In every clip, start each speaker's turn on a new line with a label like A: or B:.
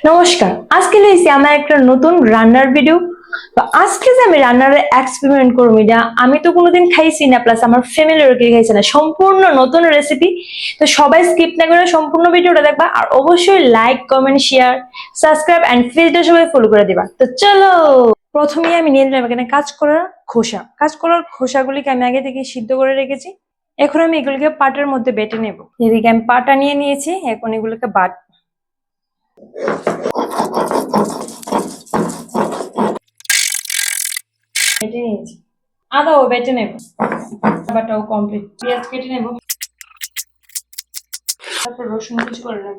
A: নমস্কার, আজকে লইছি আমার একটা নতুন রান্নার ভিডিও। তো আজকে যে আমি রান্নার এক্সপেরিমেন্ট করব, এটা আমি তো কোনোদিন খাইছি না, প্লাস আমার ফ্যামিলিরও কেউ খাইছে না, সম্পূর্ণ নতুন রেসিপি। তো সবাই স্কিপ না করে সম্পূর্ণ ভিডিওটা দেখবা, আর অবশ্যই like, comment, share, subscribe and পেজটা সবাই ফলো করে দিবা। তো চলো, প্রথমেই আমি নিয়ে নিলাম এখানে কাঁচকলার খোসাগুলিকে আমি আগে থেকে সিদ্ধ করে রেখেছি। এখন আমি এগুলিকে পাটার মধ্যে বেটে নেব। এদিকে আমি পাটা নিয়ে নিয়েছি, এখন এগুলোকে বেটে নিয়েছি। আদাও বেটে নেব, বাটাও কমপ্লিট। পেঁয়াজ কেটে নেব, তারপর রসুন কুচি করে নেব।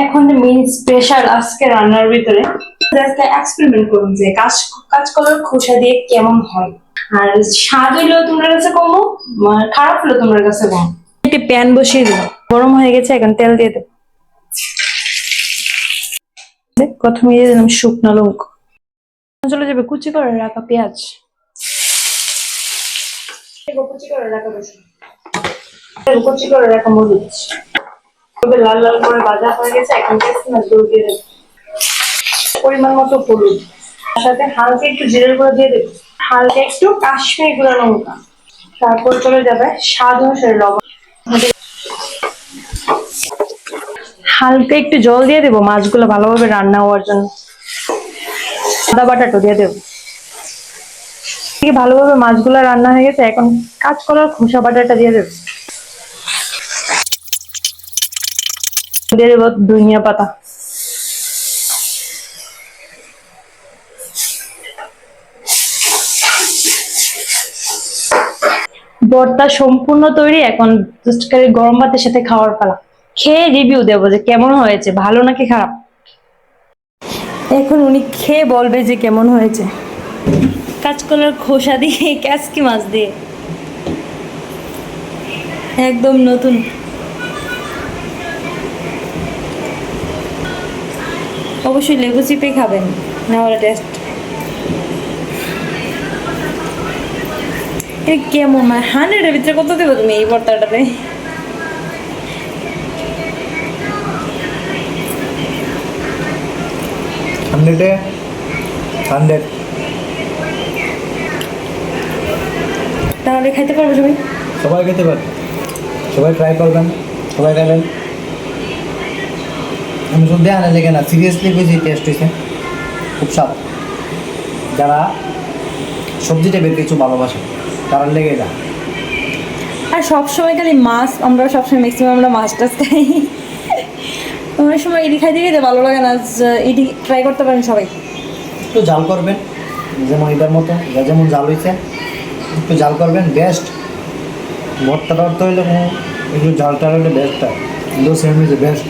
A: এখন মেইন স্পেশাল আজকে রান্নার ভিতরে আজকে এক্সপেরিমেন্ট করুন যে কাঁচকলার খোসা দিয়ে কেমন হয়, আর স্বাদ হইলেও তোমার কাছে কমো, খারাপ হলেও তোমার কাছে কম। একটি প্যান বসিয়ে দিল, গরম হয়ে গেছে, এখন তেল দিয়ে দেব। প্রথমে দিয়ে দিলাম শুকনো লঙ্কা, চলে যাবে কুচি করে রাখা পেঁয়াজ, কুচি করে রাখা রসুন, কুচি করে রাখা মরিচ। লাল লাল করে ভাজা হয়ে গেছে, এখন দিয়ে দেব পরিমাণ মতো হলুদ, তার সাথে হালকা একটু জিরের গুঁড়ো দিয়ে দেব, হালকা একটু কাশ্মীরি গুঁড়া লঙ্কা, তারপর চলে যাবে স্বাদ অনুসারে লবণ, হালকা একটু জল দিয়ে দেবো মাছগুলো ভালোভাবে রান্না হওয়ার জন্য। আদা বাটাটা দিয়ে দেবো। ভালোভাবে মাছগুলো রান্না হয়ে গেছে, এখন কাঁচকলার খোসা বাটাটা দিয়ে দেবো। দিয়ে দেবো ধনিয়া পাতা, ভর্তা সম্পূর্ণ তৈরি। এখন গরম ভাতের সাথে খাওয়ার পালা, খেয়ে রিভিউ দেবো যে কেমন হয়েছে, ভালো নাকি খারাপ। এখন উনি খেয়ে বলবে যে কেমন হয়েছে। কাঁচকলার খোসা দিয়ে ক্যাচকি মাছ দিয়ে একদম নতুন। অবশ্যই লেবু চিপে খাবেন, না হলে টেস্ট কেমন, মানে 100-এর ভিতরে কত দেবো তুমি এই ভর্তাটাতে? তাহলে খাইতে পারবো সবাই?
B: সবাই খেতে পারবে, সবাই ট্রাই করবেন, সবাই খাবেন। আমি শুধু আনে লেগে না, সিরিয়াসলি বেশি টেস্ট হয়েছে, খুব স্বাদ। যারা সবজি টাইপের কিছু ভালোবাসে তারা লেগে যায়।
A: আর সবসময় খালি মাছ, আমরা সবসময় ম্যাক্সিমাম আমরা মাছ টাছ খাই, অনেক সময় ইডি খাইতে খেতে ভালো লাগে না। ইডি ট্রাই করতে পারেন সবাই।
B: একটু জাল করবেন, যেমন এটার মতো যেমন জাল হয়েছে, একটু জাল করবেন, বেস্ট। ভর্তা টর্তা হইলে একটু জালটা হইলে বেস্ট হয়, কিন্তু সেম হয়েছে বেস্ট।